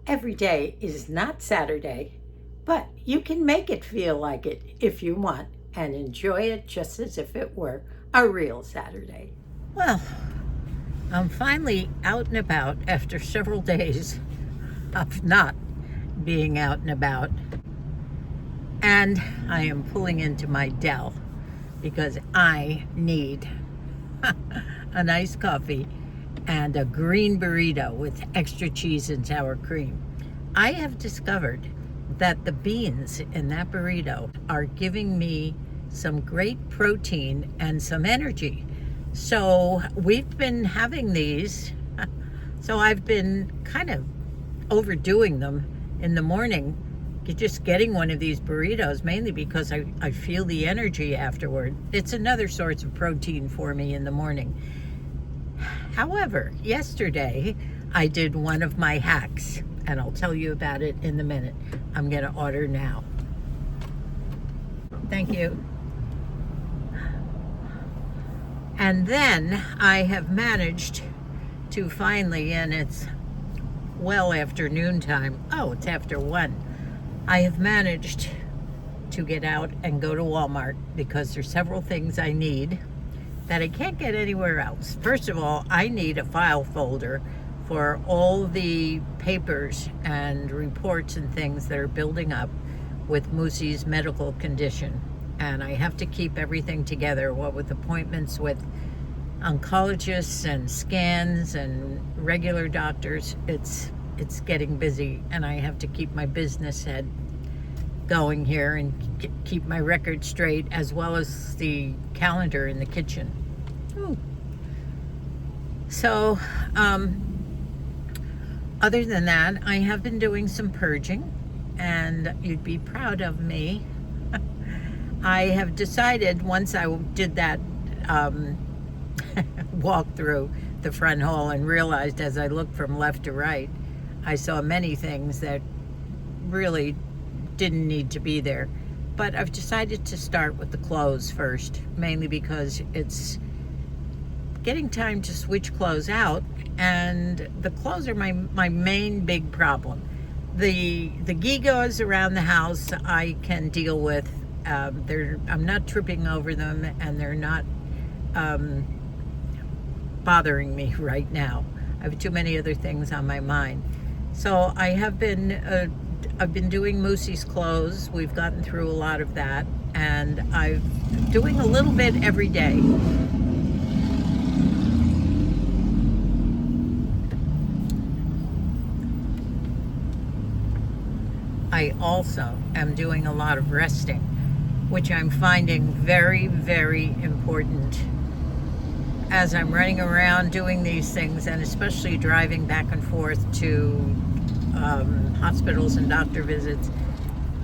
Every day is not Saturday, but you can make it feel like it if you want and enjoy it just as if it were a real Saturday. Well, I'm finally out and about after several days of not being out and about. And I am pulling into my Dell because I need a nice coffee and a green burrito with extra cheese and sour cream. I have discovered that the beans in that burrito are giving me some great protein and some energy. So we've been having these. So I've been kind of overdoing them in the morning, just getting one of these burritos, mainly because I feel the energy afterward. It's another source of protein for me in the morning. However, yesterday I did one of my hacks, and I'll tell you about it in a minute. I'm going to order now. Thank you. And then I have managed to finally, and it's well after noontime. Oh, it's after 1. I have managed to get out and go to Walmart because there's several things I need that I can't get anywhere else. First of all, I need a file folder for all the papers and reports and things that are building up with Moosey's medical condition. And I have to keep everything together, what with appointments with oncologists and scans and regular doctors. It's getting busy, and I have to keep my business head going here and keep my record straight, as well as the calendar in the kitchen. Ooh. So, other than that, I have been doing some purging, and you'd be proud of me. I have decided, once I did that walk through the front hall and realized as I looked from left to right, I saw many things that really didn't need to be there. But I've decided to start with the clothes first, mainly because it's getting time to switch clothes out, and the clothes are my main big problem. The gewgaws around the house I can deal with. I'm not tripping over them, and they're not bothering me right now. I have too many other things on my mind. So I've been doing Moosey's clothes. We've gotten through a lot of that, and I'm doing a little bit every day. I also am doing a lot of resting, which I'm finding very, very important as I'm running around doing these things, and especially driving back and forth to hospitals and doctor visits,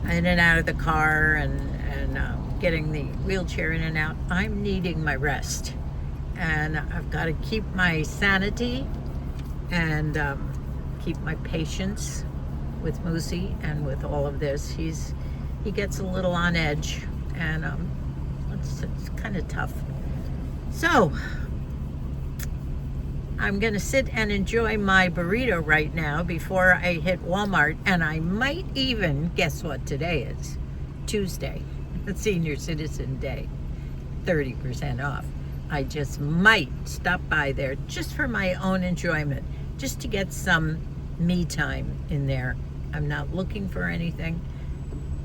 in and out of the car, and getting the wheelchair in and out. I'm needing my rest, and I've got to keep my sanity and keep my patience with Moosey and with all of this. He gets a little on edge, and it's kind of tough. So I'm going to sit and enjoy my burrito right now before I hit Walmart, and I might even, guess what today is? Tuesday, Senior Citizen Day, 30% off. I just might stop by there just for my own enjoyment, just to get some me time in there. I'm not looking for anything,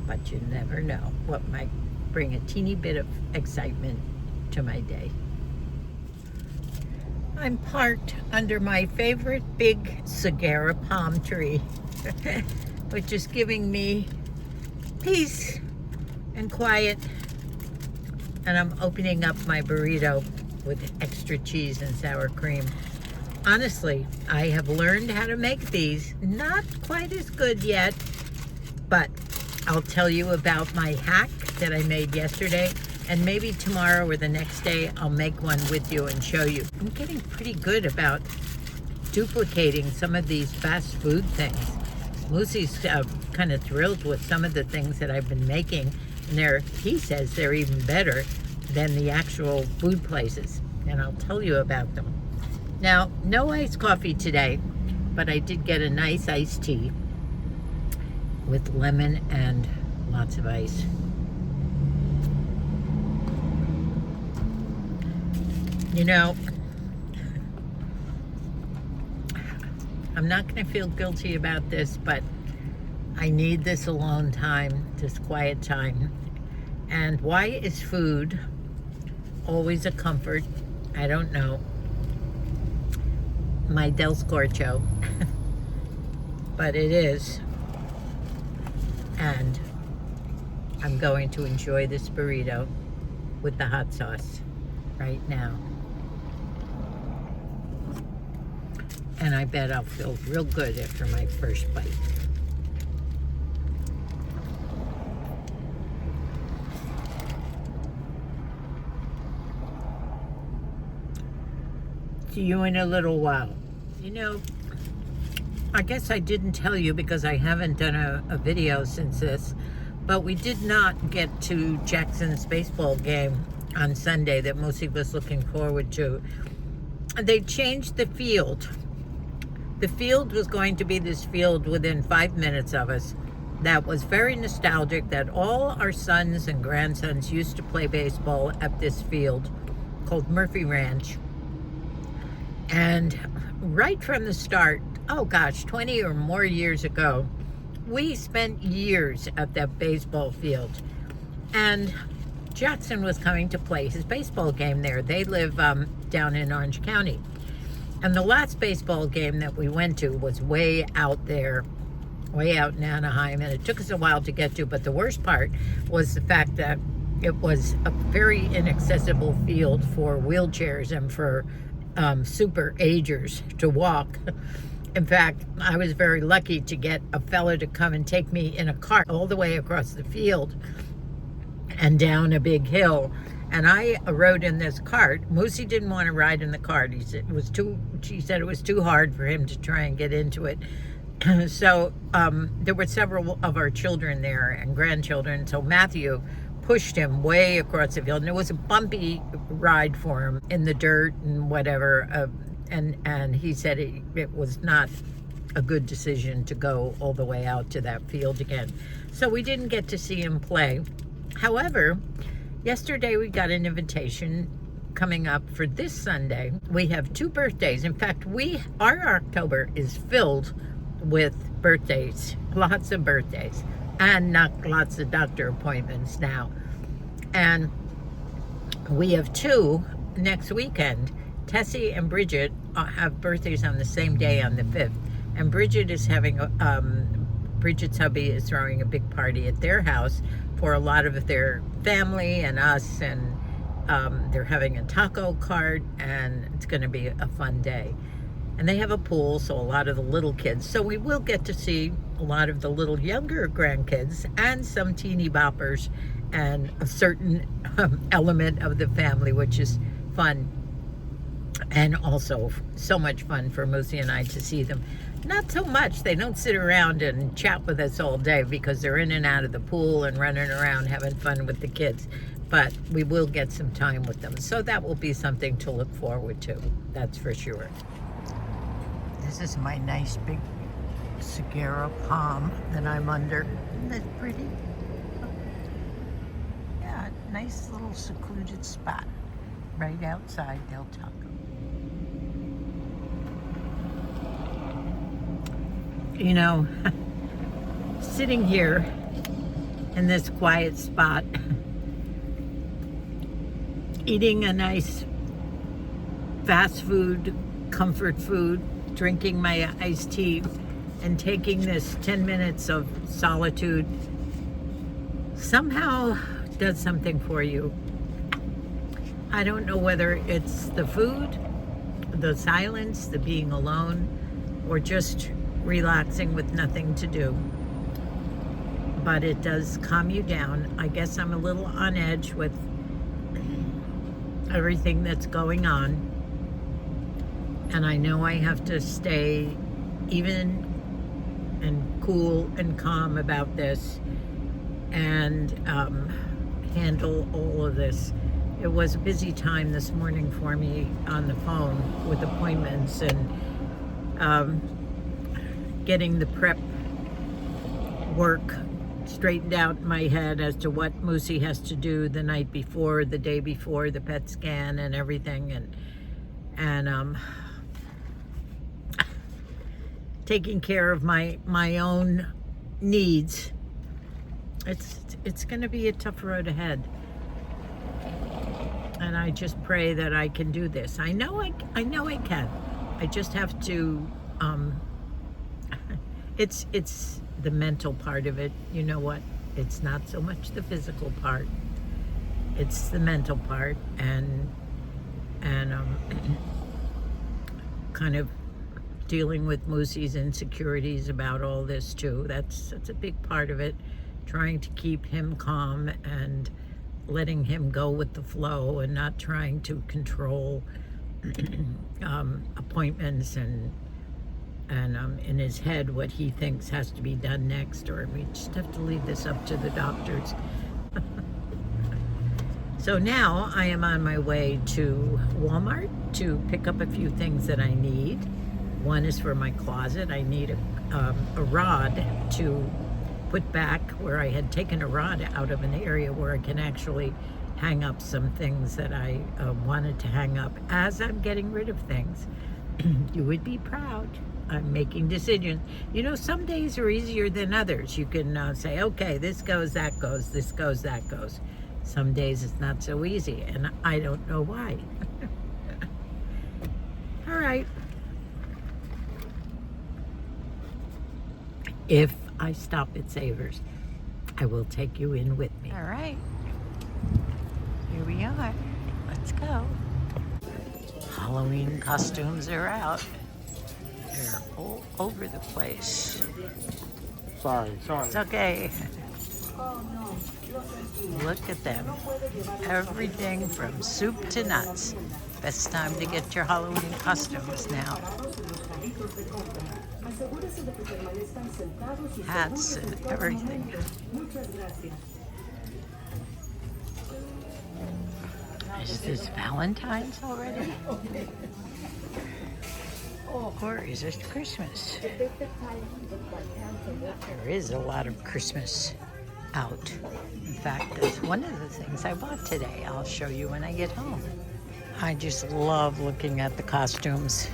but you never know what might bring a teeny bit of excitement to my day. I'm parked under my favorite big saguaro palm tree, which is giving me peace and quiet. And I'm opening up my burrito with extra cheese and sour cream. Honestly, I have learned how to make these. Not quite as good yet, but I'll tell you about my hack that I made yesterday, and maybe tomorrow or the next day I'll make one with you and show you. I'm getting pretty good about duplicating some of these fast food things. Moosey's kind of thrilled with some of the things that I've been making, and he says they're even better than the actual food places, and I'll tell you about them. Now, no iced coffee today, but I did get a nice iced tea, with lemon and lots of ice. You know, I'm not going to feel guilty about this, but I need this alone time, this quiet time. And why is food always a comfort? I don't know. My Del Scorcho. But it is. And I'm going to enjoy this burrito with the hot sauce right now. And I bet I'll feel real good after my first bite. See you in a little while. You know, I guess I didn't tell you because I haven't done a video since this, but we did not get to Jackson's baseball game on Sunday that Moosey was looking forward to. They changed the field. The field was going to be this field within 5 minutes of us that was very nostalgic, that all our sons and grandsons used to play baseball at this field called Murphy Ranch. And right from the start, oh gosh, 20 or more years ago, we spent years at that baseball field. And Jackson was coming to play his baseball game there. They live down in Orange County. And the last baseball game that we went to was way out there, way out in Anaheim, and it took us a while to get to, but the worst part was the fact that it was a very inaccessible field for wheelchairs and for super agers to walk. In fact, I was very lucky to get a fella to come and take me in a cart all the way across the field and down a big hill. And I rode in this cart. Moosey didn't want to ride in the cart. She said it was too hard for him to try and get into it. So there were several of our children there and grandchildren. So Matthew pushed him way across the field. And it was a bumpy ride for him in the dirt and whatever. And he said it was not a good decision to go all the way out to that field again. So we didn't get to see him play. However, yesterday we got an invitation coming up for this Sunday. We have 2 birthdays. In fact, our October is filled with birthdays, lots of birthdays, and not lots of doctor appointments now. And we have 2 next weekend. Tessie and Bridget have birthdays on the same day, on the 5th. And Bridget is having, Bridget's hubby is throwing a big party at their house for a lot of their family and us, and they're having a taco cart, and it's going to be a fun day. And they have a pool, so a lot of the little kids. So we will get to see a lot of the little younger grandkids and some teeny boppers and a certain element of the family, which is fun. And also so much fun for Moosey and I to see them. Not so much. They don't sit around and chat with us all day because they're in and out of the pool and running around having fun with the kids. But we will get some time with them. So that will be something to look forward to. That's for sure. This is my nice big saguaro palm that I'm under. Isn't that pretty? Yeah, nice little secluded spot right outside Del Taco. You know, sitting here in this quiet spot, eating a nice fast food, comfort food, drinking my iced tea, and taking this 10 minutes of solitude somehow does something for you. I don't know whether it's the food, the silence, the being alone, or just relaxing with nothing to do. But it does calm you down. I guess I'm a little on edge with everything that's going on. And I know I have to stay even and cool and calm about this and handle all of this. It was a busy time this morning for me on the phone with appointments and getting the prep work straightened out in my head as to what Moosey has to do the night before, the day before the PET scan and everything, and taking care of my own needs. It's going to be a tough road ahead, and I just pray that I can do this. I know I can. I just have to. It's the mental part of it. You know what? It's not so much the physical part. It's the mental part, and kind of dealing with Moosey's insecurities about all this too. That's a big part of it. Trying to keep him calm and letting him go with the flow, and not trying to control appointments and in his head what he thinks has to be done next, or we just have to leave this up to the doctors. So now I am on my way to Walmart to pick up a few things that I need. One is for my closet. I need a rod to put back where I had taken a rod out of an area where I can actually hang up some things that I wanted to hang up as I'm getting rid of things. You would be proud. I'm making decisions. You know, some days are easier than others. You can say, okay, this goes, that goes, this goes, that goes. Some days it's not so easy, and I don't know why. All right. If I stop at Savers, I will take you in with me. All right. Here we are. Let's go. Halloween costumes are out. They're all over the place. Sorry. It's okay. Look at them. Everything from soup to nuts. Best time to get your Halloween costumes now. Hats and everything. Is this Valentine's already? Or is it Christmas? There is a lot of Christmas out. In fact, that's one of the things I bought today. I'll show you when I get home. I just love looking at the costumes.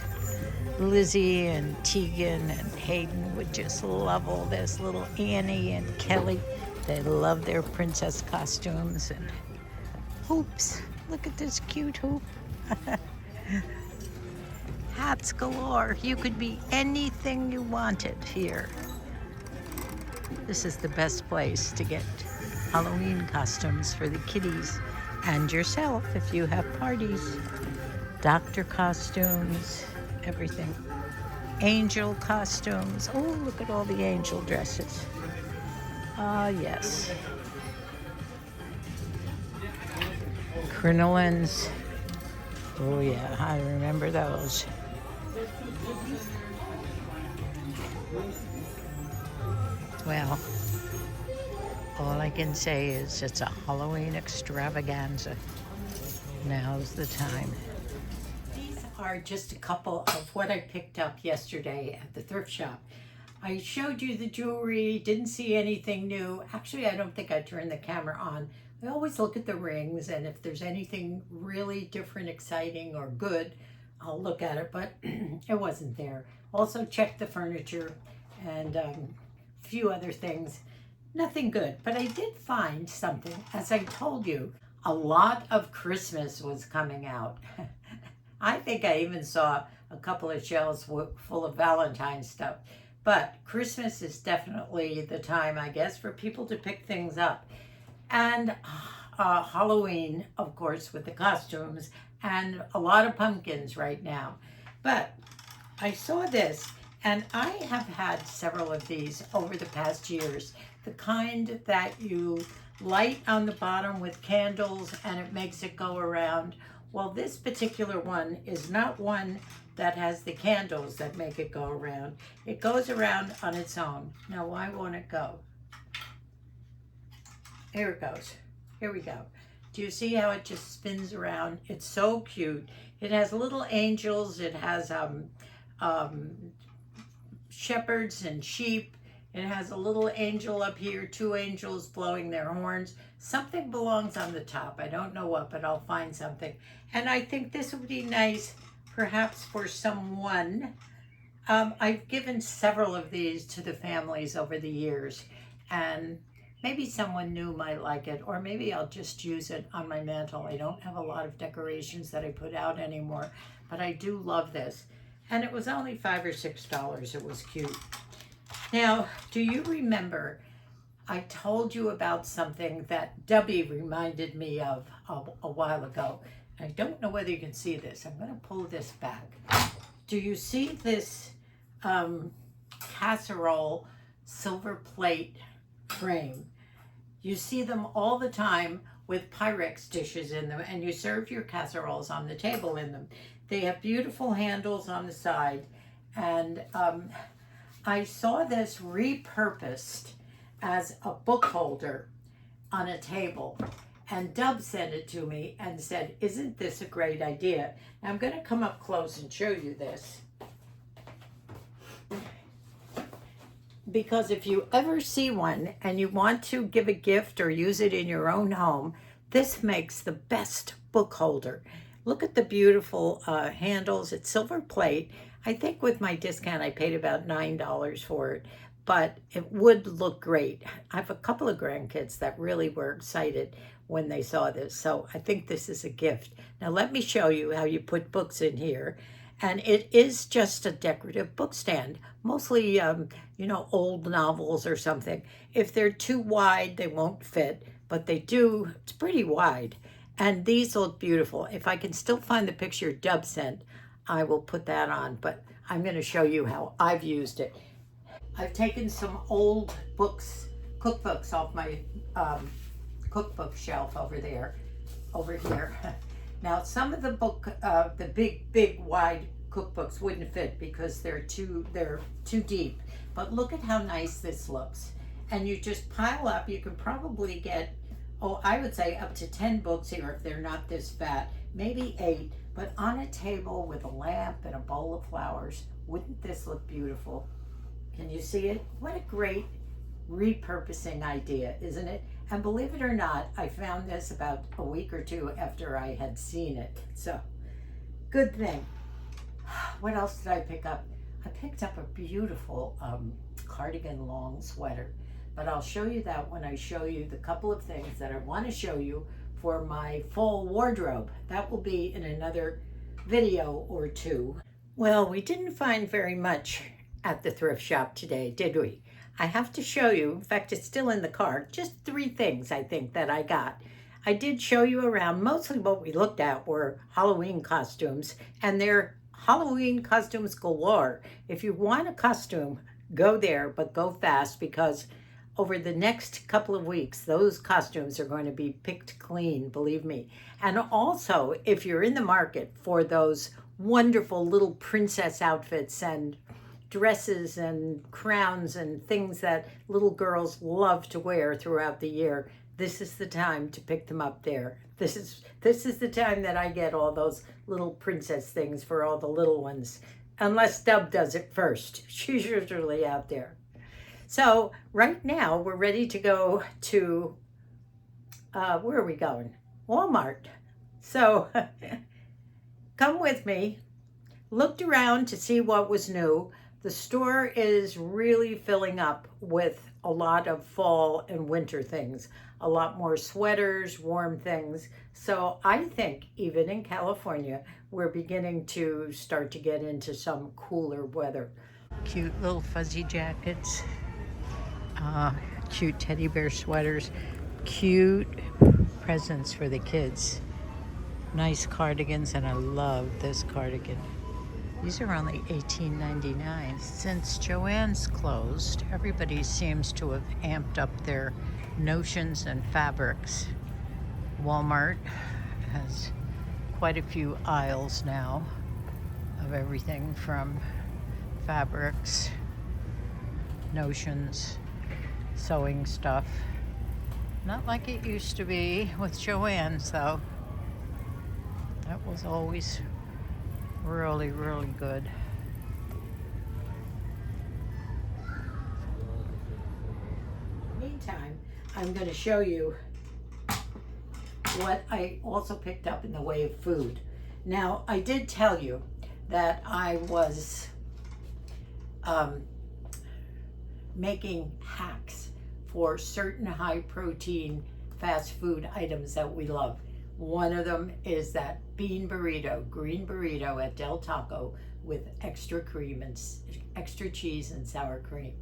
Lizzie and Tegan and Hayden would just love all this. Little Annie and Kelly, they love their princess costumes. And hoops. Look at this cute hoop. Hats galore. You could be anything you wanted here. This is the best place to get Halloween costumes for the kiddies and yourself if you have parties. Doctor costumes, everything. Angel costumes. Oh, look at all the angel dresses. Ah, yes. Crinolines. Oh, yeah, I remember those. Well, all I can say is it's a Halloween extravaganza. Now's the time. These are just a couple of what I picked up yesterday at the thrift shop. I showed you the jewelry, didn't see anything new. Actually, I don't think I turned the camera on. I always look at the rings, and if there's anything really different, exciting, or good, I'll look at it, but it wasn't there. Also checked the furniture and a few other things. Nothing good, but I did find something. As I told you, a lot of Christmas was coming out. I think I even saw a couple of shelves full of Valentine's stuff. But Christmas is definitely the time, I guess, for people to pick things up. And Halloween, of course, with the costumes, and a lot of pumpkins right now. But I saw this, and I have had several of these over the past years. The kind that you light on the bottom with candles and it makes it go around. Well, this particular one is not one that has the candles that make it go around. It goes around on its own. Now, why won't it go? Here it goes. Here we go. Do you see how it just spins around? It's so cute. It has little angels. It has shepherds and sheep. It has a little angel up here, two angels blowing their horns. Something belongs on the top. I don't know what, but I'll find something. And I think this would be nice, perhaps for someone. I've given several of these to the families over the years, and maybe someone new might like it, or maybe I'll just use it on my mantle. I don't have a lot of decorations that I put out anymore, but I do love this. And it was only $5 or $6. It was cute. Now, do you remember I told you about something that Debbie reminded me of a while ago? I don't know whether you can see this. I'm going to pull this back. Do you see this casserole silver plate frame? You see them all the time with Pyrex dishes in them, and you serve your casseroles on the table in them. They have beautiful handles on the side, and I saw this repurposed as a book holder on a table, and Dub sent it to me and said, "Isn't this a great idea?" Now I'm going to come up close and show you this, because if you ever see one and you want to give a gift or use it in your own home, this makes the best book holder. Look at the beautiful handles. It's silver plate. I think with my discount I paid about $9 for it, but it would look great. I have a couple of grandkids that really were excited when they saw this, so I think this is a gift. Now let me show you how you put books in here. And it is just a decorative book stand, mostly, old novels or something. If they're too wide, they won't fit, but they do, it's pretty wide. And these look beautiful. If I can still find the picture Dub sent, I will put that on, but I'm going to show you how I've used it. I've taken some old books, cookbooks off my cookbook shelf over here. Now, some of the the big, wide cookbooks wouldn't fit because they're too deep. But look at how nice this looks. And you just pile up. You can probably get, I would say up to 10 books here if they're not this fat, maybe 8. But on a table with a lamp and a bowl of flowers, wouldn't this look beautiful? Can you see it? What a great repurposing idea, isn't it? And believe it or not, I found this about a week or two after I had seen it. So, good thing. What else did I pick up? I picked up a beautiful cardigan long sweater. But I'll show you that when I show you the couple of things that I want to show you for my fall wardrobe. That will be in another video or two. Well, we didn't find very much at the thrift shop today, did we? I have to show you, in fact, it's still in the cart, just 3 things I think that I got. I did show you around. Mostly what we looked at were Halloween costumes, and they're Halloween costumes galore. If you want a costume, go there, but go fast, because over the next couple of weeks, those costumes are going to be picked clean, believe me. And also, if you're in the market for those wonderful little princess outfits and dresses and crowns and things that little girls love to wear throughout the year, this is the time to pick them up there. This is the time that I get all those little princess things for all the little ones, unless Dub does it first. She's usually out there. So right now we're ready to go to, where are we going? Walmart. So come with me. Looked around to see what was new. The store is really filling up with a lot of fall and winter things, a lot more sweaters, warm things. So I think even in California, we're beginning to start to get into some cooler weather. Cute little fuzzy jackets, cute teddy bear sweaters, cute presents for the kids, nice cardigans, and I love this cardigan. These are only $18.99. Since Joann's closed, everybody seems to have amped up their notions and fabrics. Walmart has quite a few aisles now of everything from fabrics, notions, sewing stuff. Not like it used to be with Joann's, though. That was always really, really good. I'm going to show you what I also picked up in the way of food. Now, I did tell you that I was making hacks for certain high protein fast food items that we love. One of them is that bean burrito, green burrito at Del Taco with extra cream and extra cheese and sour cream.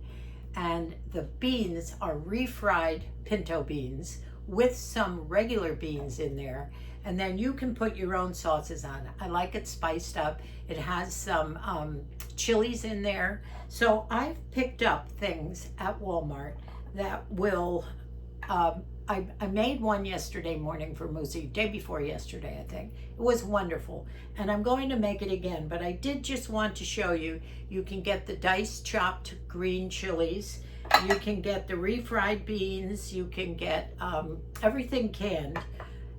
And the beans are refried pinto beans with some regular beans in there. And then you can put your own sauces on it. I like it spiced up. It has some chilies in there. So I've picked up things at Walmart that will, I made one yesterday morning for Musi, day before yesterday, I think. It was wonderful. And I'm going to make it again, but I did just want to show you, you can get the diced chopped green chilies. You can get the refried beans. You can get everything canned.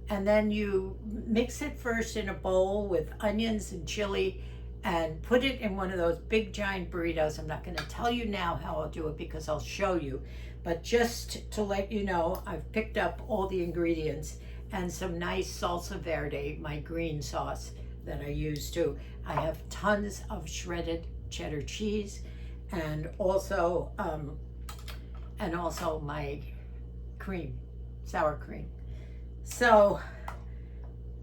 And then you mix it first in a bowl with onions and chili and put it in one of those big giant burritos. I'm not going to tell you now how I'll do it because I'll show you. But just to let you know, I've picked up all the ingredients and some nice salsa verde, my green sauce that I use too. I have tons of shredded cheddar cheese and also my cream, sour cream. So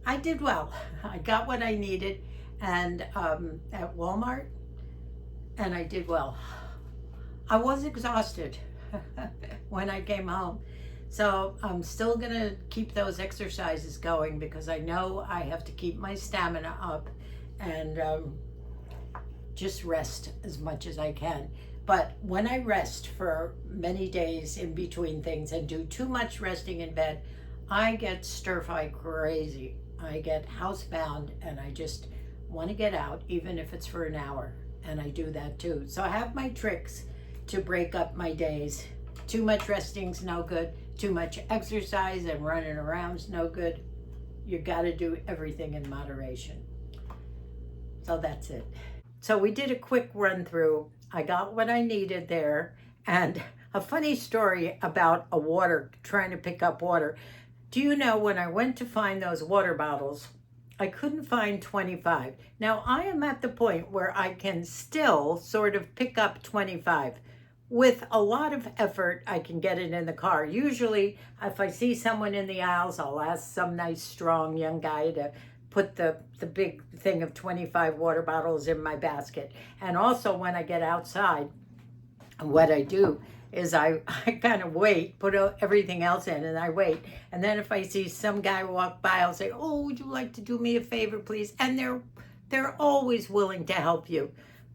I did well. I got what I needed and at Walmart, and I did well. I was exhausted when I came home. So I'm still gonna keep those exercises going because I know I have to keep my stamina up and just rest as much as I can. But when I rest for many days in between things and do too much resting in bed, I get stir-fry crazy. I get housebound and I just want to get out, even if it's for an hour. And I do that too. So I have my tricks to break up my days. Too much resting's no good. Too much exercise and running around's no good. You got to do everything in moderation. So that's it. So we did a quick run through. I got what I needed there. And a funny story about trying to pick up water. Do you know when I went to find those water bottles, I couldn't find 25. Now I am at the point where I can still sort of pick up 25. With a lot of effort, I can get it in the car. Usually, if I see someone in the aisles, I'll ask some nice, strong young guy to put the big thing of 25 water bottles in my basket. And also when I get outside, what I do is I kind of wait, put everything else in, and I wait. And then if I see some guy walk by, I'll say, "Oh, would you like to do me a favor, please?" And they're always willing to help you.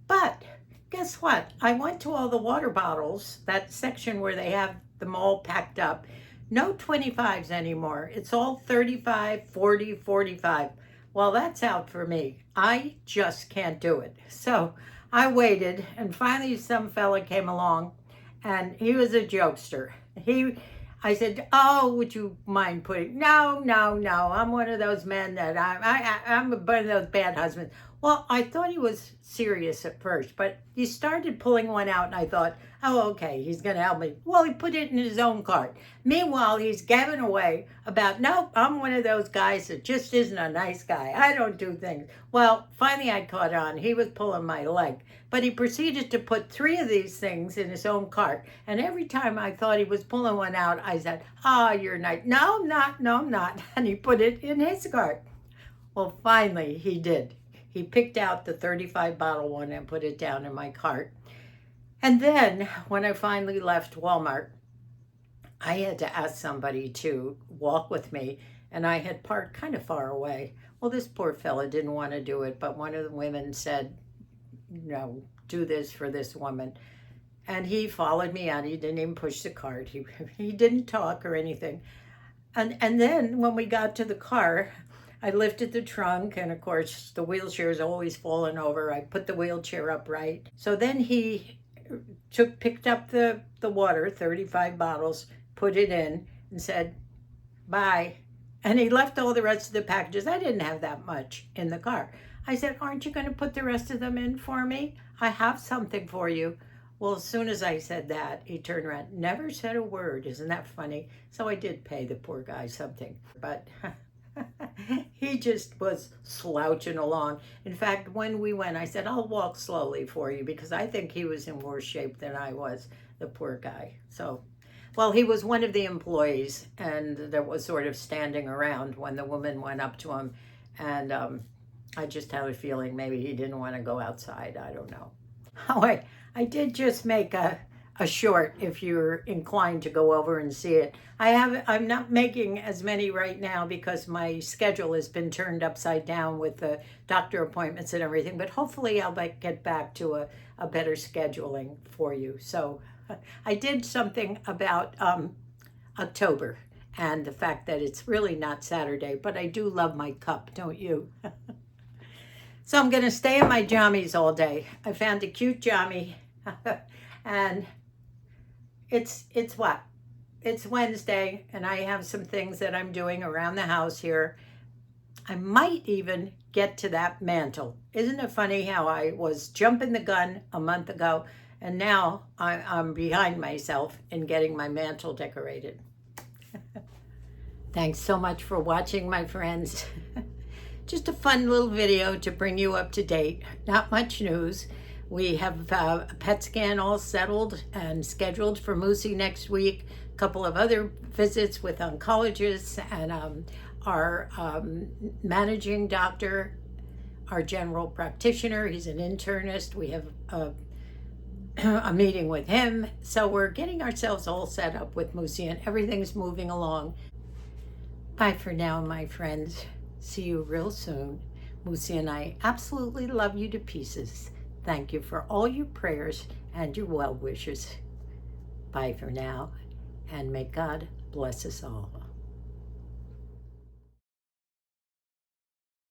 But guess what? I went to all the water bottles, that section where they have them all packed up. No 25s anymore. It's all 35, 40, 45. Well, that's out for me. I just can't do it. So I waited, and finally some fella came along, and he was a jokester. I said, "Oh, would you mind putting?" No. I'm one of those men that I'm one of those bad husbands. Well, I thought he was serious at first, but he started pulling one out, and I thought, "Oh, okay, he's going to help me." Well, he put it in his own cart. Meanwhile, he's gabbing away about, "Nope, I'm one of those guys that just isn't a nice guy. I don't do things." Well, finally I caught on. He was pulling my leg, but he proceeded to put 3 of these things in his own cart. And every time I thought he was pulling one out, I said, "Oh, you're nice." "No, I'm not. And he put it in his cart. Well, finally he did. He picked out the 35 bottle one and put it down in my cart. And then when I finally left Walmart, I had to ask somebody to walk with me, and I had parked kind of far away. Well, this poor fella didn't want to do it, but one of the women said, "No, do this for this woman." And he followed me out. He didn't even push the cart. He didn't talk or anything. And then when we got to the car, I lifted the trunk, and of course the wheelchair is always falling over. I put the wheelchair upright. So then he picked up the water, 35 bottles, put it in, and said, "Bye." And he left all the rest of the packages. I didn't have that much in the car. I said, "Aren't you going to put the rest of them in for me? I have something for you." Well, as soon as I said that, he turned around, never said a word. Isn't that funny? So I did pay the poor guy something, but he just was slouching along. In fact, when we went, I said, I'll walk slowly for you because I think he was in worse shape than I was, the poor guy. So, well, he was one of the employees and that was sort of standing around when the woman went up to him. And I just had a feeling maybe he didn't want to go outside. I don't know. Oh, I did just make a short if you're inclined to go over and see it. I'm not making as many right now because my schedule has been turned upside down with the doctor appointments and everything, but hopefully I'll get back to a better scheduling for you. So I did something about October and the fact that it's really not Saturday, but I do love my cup, don't you? So I'm going to stay in my jammies all day. I found a cute jammy and it's what? It's Wednesday and I have some things that I'm doing around the house here. I might even get to that mantle. Isn't it funny how I was jumping the gun a month ago and now I'm behind myself in getting my mantle decorated. Thanks so much for watching, my friends. Just a fun little video to bring you up to date. Not much news. We have a PET scan all settled and scheduled for Moosey next week. A couple of other visits with oncologists and our managing doctor, our general practitioner. He's an internist. We have a meeting with him. So we're getting ourselves all set up with Moosey and everything's moving along. Bye for now, my friends. See you real soon. Moosey and I absolutely love you to pieces. Thank you for all your prayers and your well wishes. Bye for now, and may God bless us all.